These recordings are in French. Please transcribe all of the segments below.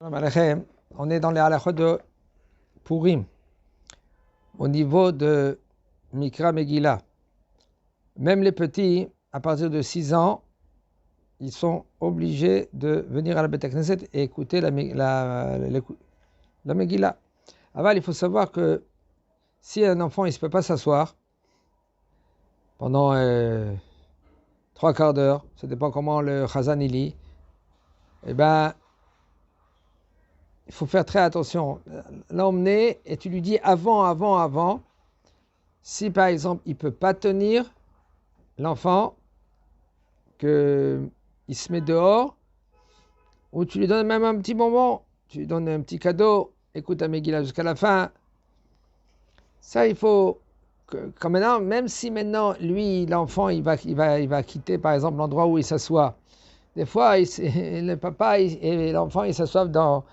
On est dans les halachot de Purim, au niveau de Mikra Megillah. Même les petits, à partir de 6 ans, ils sont obligés de venir à la Beit Knesset et écouter la Megillah. Aval, il faut savoir que si un enfant ne peut pas s'asseoir pendant 3 quarts d'heure, ça dépend comment le Chazan il lit, eh ben, il faut faire très attention. L'emmener et tu lui dis avant. Si par exemple il ne peut pas tenir l'enfant, qu'il se met dehors, ou tu lui donnes même un petit bonbon, tu lui donnes un petit cadeau, écoute la Megillah jusqu'à la fin. Ça, il faut comme maintenant, même si maintenant lui, l'enfant, il va quitter par exemple l'endroit où il s'assoit. Des fois, le papa et l'enfant, ils s'assoient dans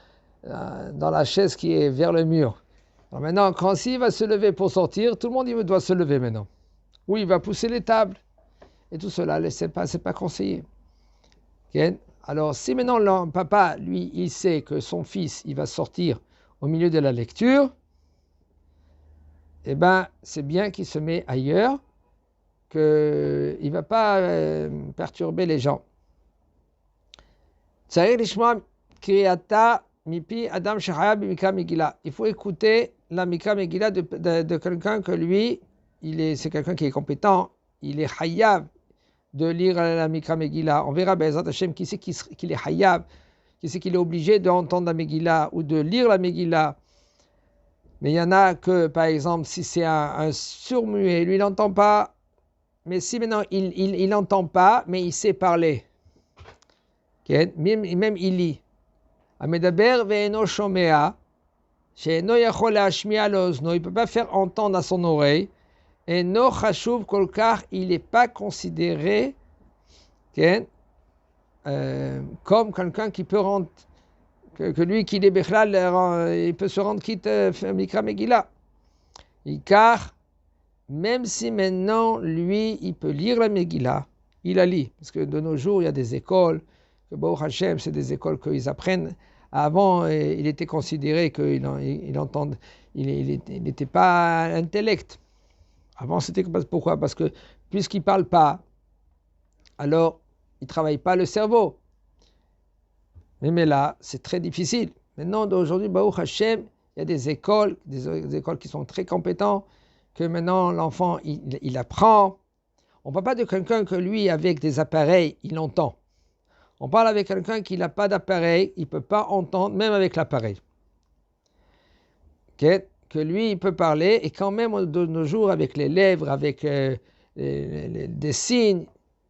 la chaise qui est vers le mur. Alors maintenant, quand s'il va se lever pour sortir, tout le monde doit se lever maintenant. Ou il va pousser les tables. Et tout cela, c'est pas conseillé. Okay? Alors, si maintenant le papa, lui, il sait que son fils, il va sortir au milieu de la lecture, eh bien, c'est bien qu'il se met ailleurs, qu'il ne va pas perturber les gens. Il faut écouter la Mikra Megillah de quelqu'un que lui, c'est quelqu'un qui est compétent, il est hayav de lire la Mikra Megillah. On verra, Be'ezrat Hashem, qui c'est qu'il est hayav, qui c'est qu'il est obligé d'entendre la Megillah ou de lire la Megillah. Mais il y en a que, par exemple, si c'est un sourd-muet, lui, il n'entend pas. Mais si maintenant, il n'entend pas, mais il sait parler. Okay? Même il lit. Amedaber ve'eno shomea, she'eno yachol la'ashmi'a lo'ozno, il ne peut pas faire entendre à son oreille. Et no chashuv kolkar, il n'est pas considéré comme quelqu'un qui peut rendre, que lui qui est bechlal, il peut se rendre quitte Mikra Megillah. Car même si maintenant lui il peut lire la Megillah, il la lit, parce que de nos jours il y a des écoles, que Baruch Hashem c'est des écoles qu'ils apprennent. Avant il était considéré qu'il n'était pas intellect. Avant, c'était pourquoi? Parce que puisqu'il ne parle pas, alors il ne travaille pas le cerveau. Mais là, c'est très difficile. Maintenant, d'aujourd'hui, Baruch Hashem, il y a des écoles qui sont très compétentes, que maintenant l'enfant, il apprend. On ne parle pas de quelqu'un que lui, avec des appareils, il entend. On parle avec quelqu'un qui n'a pas d'appareil, il ne peut pas entendre, même avec l'appareil. Okay? Que lui, il peut parler, et quand même de nos jours, avec les lèvres, avec des signes,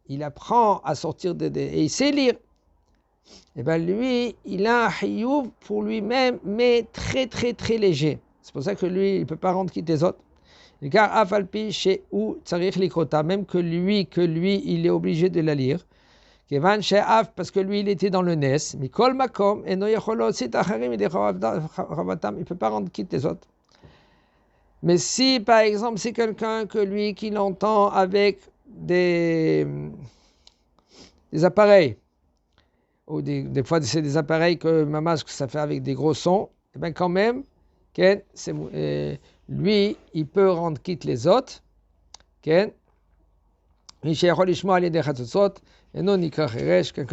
il apprend à sortir et il sait lire. Et bien lui, il a un chiyuv pour lui-même, mais très très très léger. C'est pour ça que lui, il ne peut pas rendre quitte les autres. Car afalpi chez ou tsarich likrota, même que lui, il est obligé de la lire. Kevan she'af, parce que lui, il était dans le nes. Mikol makom, et no yachol aussi tacharim, il ne peut pas rendre quitte les autres. Mais si, par exemple, c'est quelqu'un que lui, qui l'entend avec des appareils, ou des fois, c'est des appareils que ça fait avec des gros sons, et bien quand même, lui, il peut rendre quitte les autres, quelqu'un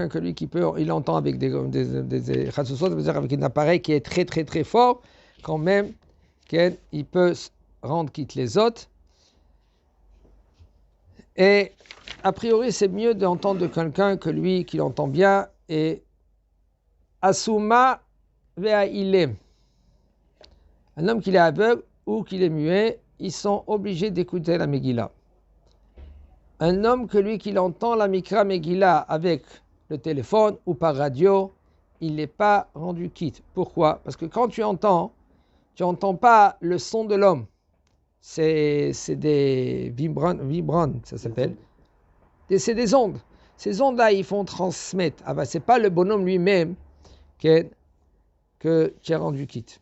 que lui, il entend avec des chatzotzot, c'est-à-dire avec un appareil qui est très, très, très fort, quand même, il peut rendre quitte les autres. Et a priori, c'est mieux d'entendre de quelqu'un que lui, qui l'entend bien. Et Asuma vea ilem. Un homme qui est aveugle ou qui est muet, ils sont obligés d'écouter la Megillah. Un homme que lui, qui l'entend la Mikra Megillah avec le téléphone ou par radio, il n'est pas rendu quitte. Pourquoi? Parce que quand tu n'entends pas le son de l'homme. C'est des vibrants, ça s'appelle. C'est des ondes. Ces ondes-là, ils font transmettre. Ah ben, c'est pas le bonhomme lui-même que tu as rendu quitte.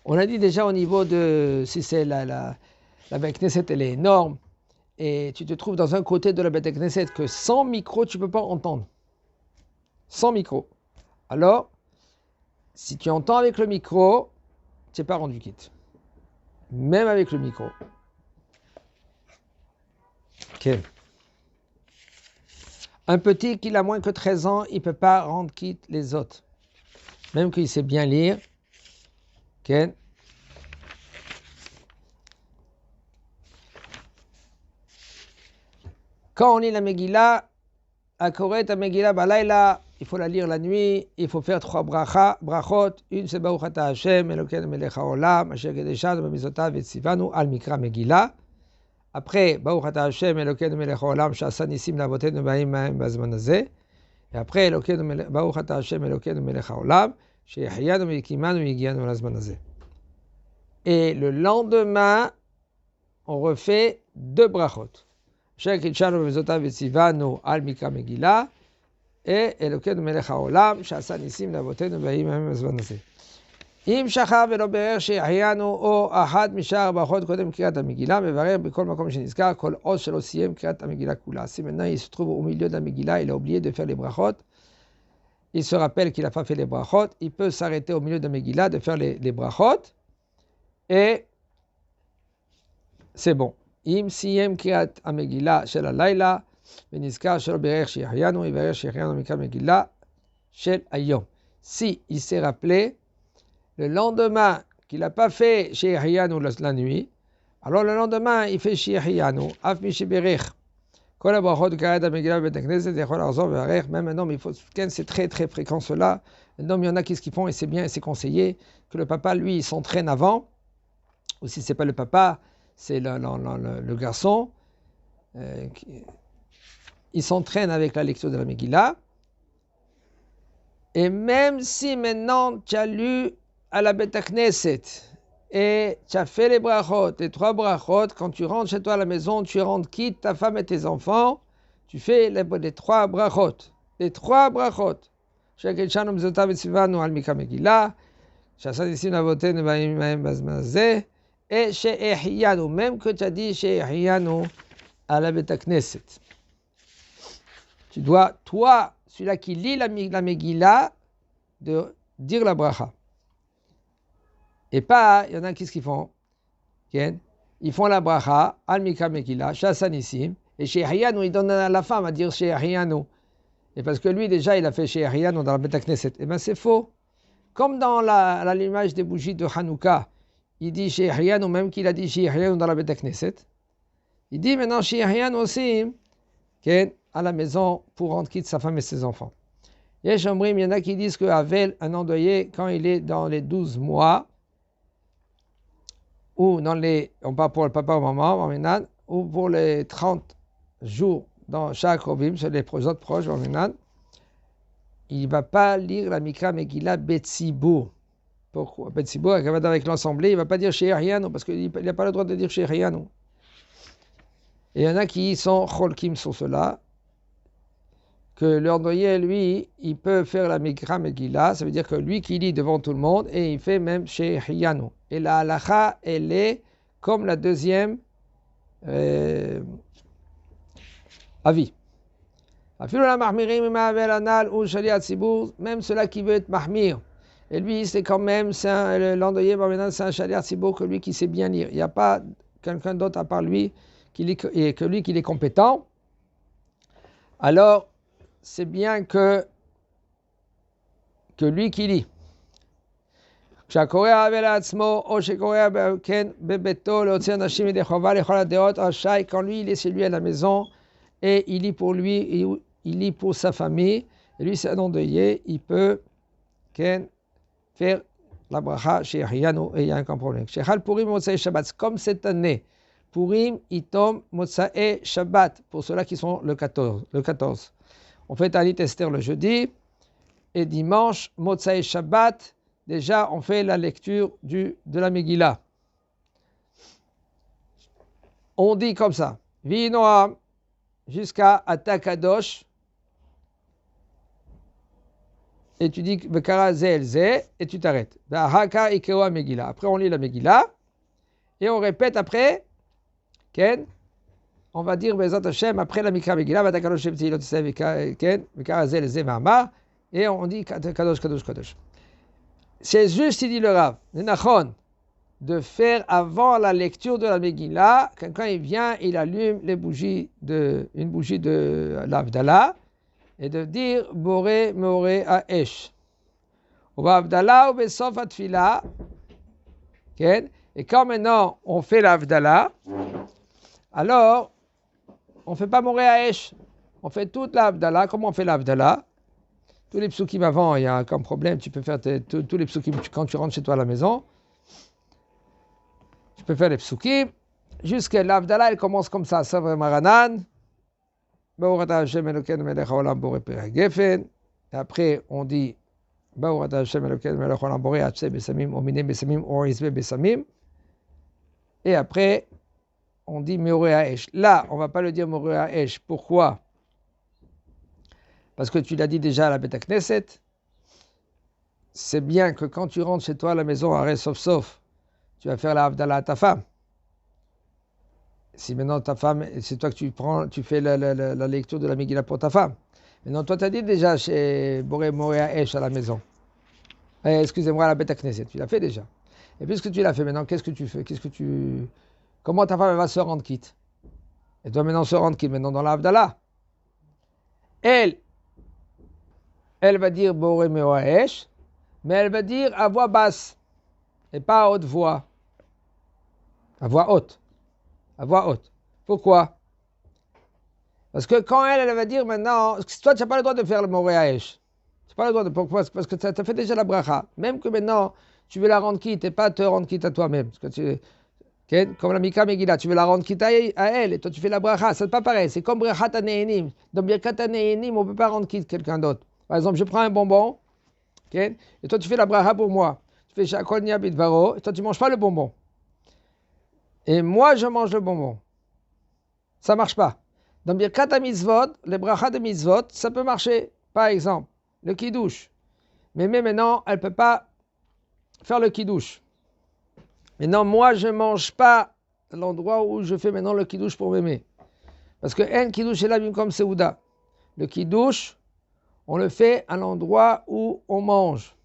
On a dit déjà au niveau de, si c'est la Beit Knesset, elle est énorme, et tu te trouves dans un côté de la Beit Knesset que sans micro, tu ne peux pas entendre. Sans micro. Alors, si tu entends avec le micro, tu n'es pas rendu quitte. Même avec le micro. Ok. Un petit qui a moins que 13 ans, il ne peut pas rendre quitte les autres. Même qu'il sait bien lire. Ok. Quand on lit la Megillah, Akoret la Megillah Balayla, il faut la lire la nuit, il faut faire 3 brachot. Une c'est Baruch Ata Hashem, Elokeinu melech haolam, Asher kedeshanu b'mitzvotav v'tzivanu al mikra Megillah. Après, Baruch Ata Hashem, Elokeinu melech haolam, She'asa nisim la'avotenu ba'im ma'im b'azman hazeh. Et après, Baruch Ata Hashem, Elokeinu melech haolam, She'ehyanu v'yekimanu v'yigianu l'azman hazeh. Et le lendemain, on refait 2 brachot. Asher kedeshanu b'mitzvotav v'tzivanu al mikra Megillah. Et Elokeinu melech haolam, She'asa nisim la'avotenu ba'im ma'im b'azman hazeh. אם שכב ולא בירר שהחיינו או אחת משאר הברכות קודם קריאת המגילה, מברר בכל מקום שנזכר כל עוד שלא סיים קריאת המגילה כולה. Si maintenant il se trouve au milieu de la Megillah, il a oublié de faire les brachot, il se rappelle qu'il n'a pas fait les brachot, il peut s'arrêter au milieu de la Megillah de faire les brachot, et c'est bon. אם סיים קריאת המגילה של הלילה, ונזכר שלא בירר שהחיינו, יברר שהחיינו מקרא מגילה של היום. Si il s'est rappelé le lendemain qu'il n'a pas fait She'ehyanu la nuit, alors le lendemain il fait She'ehyanu, Af Mishiberech. Kol habrachot k'ayat ha'megillah b'beit hakneset yachol lahazor v'harech. Même un homme, il faut, c'est très très fréquent cela. Un homme, il y en a qui ce qu'ils font et c'est bien et c'est conseillé que le papa lui il s'entraîne avant, ou si c'est pas le papa, c'est le garçon, il s'entraîne avec la lecture de la Megillah. Et même si maintenant tu as lu à la Beit Knesset et tu as fait les brachot, les 3 brachot, quand tu rentres chez toi à la maison, tu rentres quitte ta femme et tes enfants, tu fais les 3 brachot. Les 3 brachot. She'kedeshanu b'mitzvotav v'tzivanu al mikra Megillah, she'asa nisim la'avotenu ba'im ma'im b'azman hazeh, et she'ehyanu, même que tu as dit she'ehyanu à la Beit Knesset. Tu dois, toi, celui-là qui lit la Megillah, de dire la bracha. Et pas, il y en a qui ce qu'ils font. Ils font la bracha, al mikra Megillah, she'asa nisim, et she'ehyanu, ils donnent à la femme à dire she'ehyanu. Et parce que lui, déjà, il a fait she'ehyanu dans la Beit Knesset. Eh bien, c'est faux. Comme dans l'allumage des bougies de Hanouka, il dit she'ehyanu, même qu'il a dit she'ehyanu dans la Beit Knesset. Il dit maintenant she'ehyanu aussi, à la maison pour rendre quitte sa femme et ses enfants. Il y en a qui disent qu'Avel, un endeuillé, quand il est dans les 12 mois, ou on parle pour le papa ou maman, ou pour les 30 jours dans chaque rovim, sur les autres proches, il ne va pas lire la Mikra Megillah Betzibur. Pourquoi Betzibur, avec l'assemblée, il ne va pas dire She'ehyanu, parce qu'il n'a pas le droit de dire She'ehyanu. Et il y en a qui sont cholkim sur cela, que l'endeuillé, lui, il peut faire la Mikra Megillah, ça veut dire que lui qui lit devant tout le monde, et il fait même She'ehyanu. Et la halacha, elle est comme la deuxième avis. Même cela qui veut être mahmir. Et lui, c'est quand même, l'endeuillé, c'est un shaliach tzibur que lui qui sait bien lire. Il n'y a pas quelqu'un d'autre à part lui, que lui qui est compétent. Alors, c'est bien que lui qui lit. Quand lui il est chez lui à la maison et il lit pour lui, il lit pour sa famille, et lui c'est un endeuillé, il peut faire la bracha chez She'ehyanu et il n'y a aucun problème. Comme cette année, Purim, il tombe Motsae Shabbat, pour ceux-là qui sont le 14. On fait Talit Esther le jeudi, et dimanche, Motsae Shabbat, déjà on fait la lecture de la Megillah. On dit comme ça, Vinoam, jusqu'à Atakadosh, et tu dis Bekara Zelze, et tu t'arrêtes. Après on lit la Megillah, et on répète après, Ken, on va dire Bezat Hashem après la Mikra Megillah, Vatakadosh Ken, Bekara Zelze Ma'amar, et on dit Kadosh, Kadosh, Kadosh. C'est juste, il dit le Rav, le Nachon, de faire avant la lecture de la Megillah, quand il vient, il allume une bougie de l'Avdallah, et de dire Boré Meoré Haesh. Ou Avdallah ou Besof Atfila. Et quand maintenant on fait l'Avdallah, alors on ne fait pas Moré Haesh. On fait toute l'Avdallah. Comment on fait l'Avdallah? Tous les psukim avant, il y a comme problème, tu peux faire tous les psukim quand tu rentres chez toi à la maison. Tu peux faire les psukim. Jusqu'à l'Avdallah, elle commence comme ça. Savre Maranan. Et après, on dit et après, on dit Meoré Haesh. Là, on ne va pas le dire Meoré Haesh. Pourquoi? Parce que tu l'as dit déjà à la Beth Knesset. C'est bien que quand tu rentres chez toi à la maison, arrête sauf, tu vas faire la Havdalah à ta femme. Si maintenant ta femme, c'est toi que tu fais la lecture de la Megillah pour ta femme. Maintenant, toi, tu as dit déjà chez Boré Meoré Haesh à la maison. Excusez-moi, à la Beth Knesset, tu l'as fait déjà. Et puisque tu l'as fait maintenant, qu'est-ce que tu fais? Comment ta femme va se rendre quitte? Elle doit maintenant se rendre quitte maintenant dans la Havdalah. Elle va dire Boré Meoré Haesh, mais elle va dire à voix basse et pas à haute voix. À voix haute. À voix haute. Pourquoi? Parce que quand elle va dire maintenant, toi tu n'as pas le droit de faire le Meoré Haesh. Tu n'as pas le droit de. Pourquoi? Parce que tu as fait déjà la bracha. Même que maintenant tu veux la rendre quitte et pas te rendre quitte à toi-même. Parce que comme la Mika Megillah, tu veux la rendre quitte à elle et toi tu fais la bracha. C'est pas pareil. C'est comme Brachat HaNe'enim. Dans Birkat HaNe'enim, on ne peut pas rendre quitte quelqu'un d'autre. Par exemple, je prends un bonbon et toi tu fais la bracha pour moi. Tu fais Shakol Nia Bidvaro et toi tu ne manges pas le bonbon. Et moi je mange le bonbon. Ça ne marche pas. Dans Birkat HaMitzvot, les brachas de mitzvot, ça peut marcher. Par exemple, le kiddush. Mais maintenant, elle ne peut pas faire le kiddush. Maintenant, moi, je ne mange pas à l'endroit où je fais maintenant le kiddush pour m'aimer. Parce que un kiddush est là comme Seouda. Le kiddush, on le fait à l'endroit où on mange.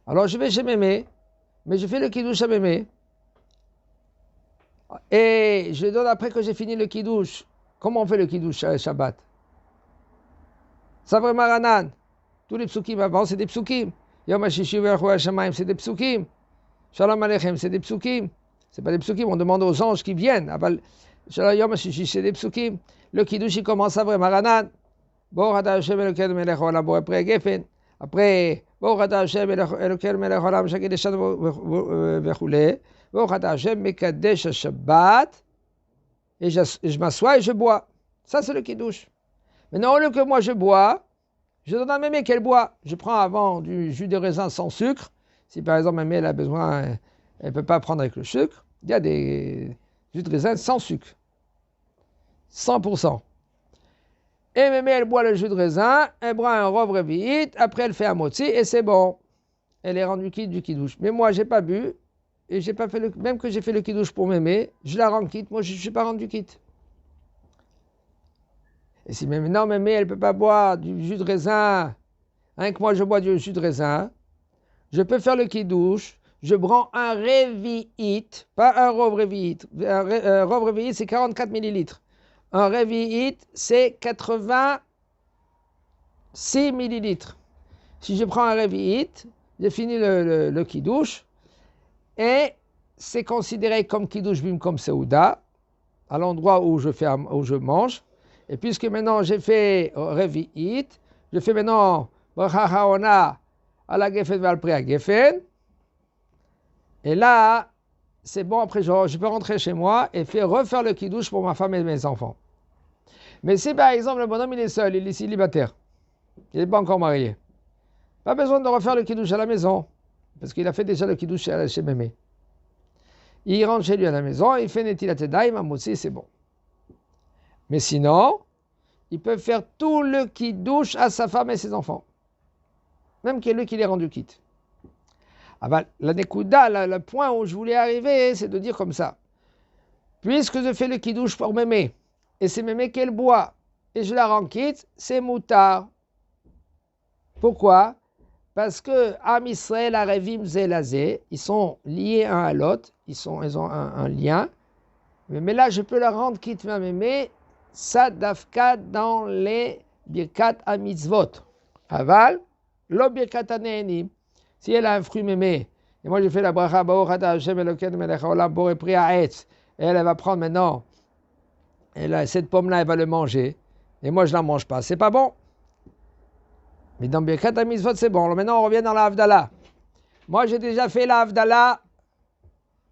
Alors, je vais chez mémé, mais je fais le kiddush à mémé. Et je donne après que j'ai fini le kiddush. Comment on fait le kiddush à Shabbat? Savre Maranan. Tous les psukim avant, c'est des psukim. Yom HaShishi V'Elchu HaShamayim, c'est des psukim. Shalom Aleichem, c'est des psukim. C'est pas des psukim, on demande aux anges qui viennent. Shalom Yom HaShishi, c'est des psukim. Le kiddush, il commence Savre Maranan. Bo Ata Hashem Elokeinu Melech Olam Boré Pri Gefen. Après, Bo Ata Hashem Elokeinu Melech Olam Shakideshan V'Chulei. Bo Ata Hashem Mekadesh HaShabbat. Et je m'assois et je bois. Ça, c'est le kiddush. Maintenant, au lieu que moi je bois, je donne à mémé qu'elle boit. Je prends avant du jus de raisin sans sucre. Si par exemple mémé elle a besoin, elle ne peut pas prendre avec le sucre. Il y a des jus de raisin sans sucre. 100%. Et mémé elle boit le jus de raisin, elle boit un rov revi'it, après elle fait un motzi et c'est bon. Elle est rendue quitte du kiddush. Mais moi j'ai pas bu et j'ai pas fait même que j'ai fait le kiddush pour mémé, je la rends quitte. Moi je ne suis pas rendu quitte. Et si maintenant, mémé, elle ne peut pas boire du jus de raisin, rien que moi je bois du jus de raisin, je peux faire le kiddush, je prends un revi'it, pas un rov revi'it. Un rov revi'it, c'est 44 millilitres. Un revi'it, c'est 86 millilitres. Si je prends un revi'it, j'ai fini le kiddush, et c'est considéré comme kiddush bim comme seouda, à l'endroit où je mange. Et puisque maintenant j'ai fait revi'it, je fais maintenant bracha ha'ona à la gefen ve'al pri gefen. Et là, c'est bon, après je peux rentrer chez moi et refaire le kiddush pour ma femme et mes enfants. Mais si par exemple le bonhomme il est seul, il est célibataire, il n'est pas encore marié, pas besoin de refaire le kiddush à la maison, parce qu'il a fait déjà le kiddush chez mémé. Il rentre chez lui à la maison, il fait netilat yadayim, amotzi, c'est bon. Mais sinon, il peut faire tout le kiddush à sa femme et ses enfants. Même qu'il est lui qui les rendu quitte. Ah ben, la nekuda, le point où je voulais arriver, c'est de dire comme ça. Puisque je fais le kiddush pour mémé, et c'est mémé qu'elle boit, et je la rends quitte, c'est moutard. Pourquoi? Parce que Am Israël, Arevim, Zelazé, ils sont liés un à l'autre, ils ont un lien. Mais là, je peux leur rendre quitte mais ça dafka dans les birkat à mitzvot. Aval, lo birkat anenim. Si elle a un fruit mémé, et moi je fais la bracha Baruch ata Hashem Elokeinu melech haolam borei pri ha'etz, et elle va prendre maintenant, cette pomme-là, elle va le manger, et moi je la mange pas, c'est pas bon. Mais dans birkat à mitzvot, c'est bon. Alors maintenant, on revient dans la Havdalah. Moi, j'ai déjà fait la Havdalah.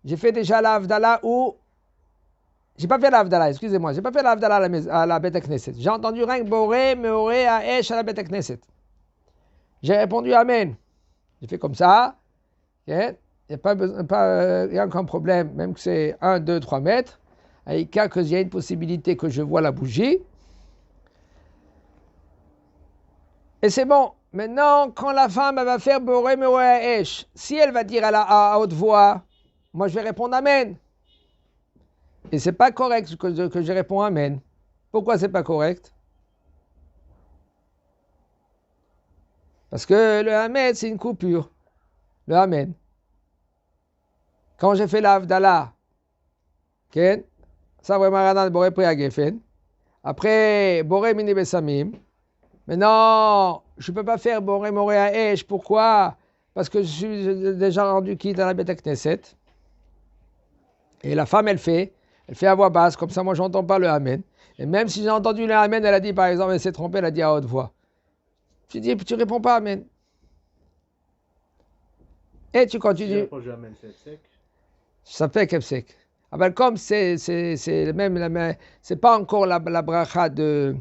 J'ai fait déjà la Havdalah où j'ai pas fait la Havdalah, excusez-moi, j'ai pas fait la Havdalah à la Beth Knesset. J'ai entendu rien que Boré, Meoré, Aesh à la Beth Knesset. J'ai répondu Amen. J'ai fait comme ça. Il n'y a aucun problème, même que c'est 1, 2, 3 mètres. Avec cas qu'il y a une possibilité que je vois la bougie. Et c'est bon. Maintenant, quand la femme elle va faire Boré, Meoré, Aesh, si elle va dire à haute voix, moi je vais répondre Amen. Et c'est pas correct que je réponds Amen. Pourquoi c'est pas correct? Parce que le Amen, c'est une coupure. Le Amen. Quand j'ai fait la Havdalah, ça vraiment Ranan Boré Pri Agefen. Après, Boré Mini Besamim. Maintenant, je ne peux pas faire Boré Moré Aesh. Pourquoi? Parce que je suis déjà rendu quitte à la Beth Knesset. Et la femme, elle fait à voix basse, comme ça moi j'entends pas le Amen. Et même si j'ai entendu le Amen, elle a dit par exemple, elle s'est trompée, elle a dit à haute voix. Tu dis, tu réponds pas Amen. Et tu continues. Ça fait kefsek. Ah ben comme c'est même, c'est pas encore la bracha de.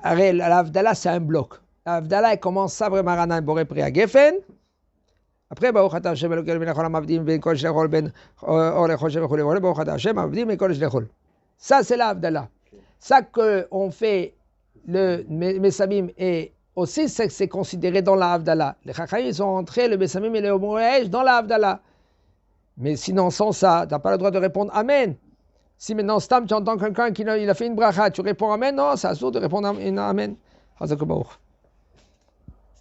La Havdalah c'est un bloc. La Havdalah elle commence ça vraiment Ranan Boré Pri Agefen. Après, Baruch ata Hashem Elokeinu melech haolam avdim ben kol shlechol ben or lechoshev וכו' Baruch ata Hashem avdim ben kol shlechol. Ça, c'est la Havdalah. Ça qu'on fait le Mesamim et aussi c'est considéré dans la Havdalah. Les Chachamim ils sont entrés, le Mesamim et le Moesh dans la Havdalah. Mais sinon, sans ça, tu n'as pas le droit de répondre Amen. Si maintenant, Stam, tu entends quelqu'un qui a fait une bracha, tu réponds Amen, non, c'est assourd de répondre Amen. Hazak Baruch.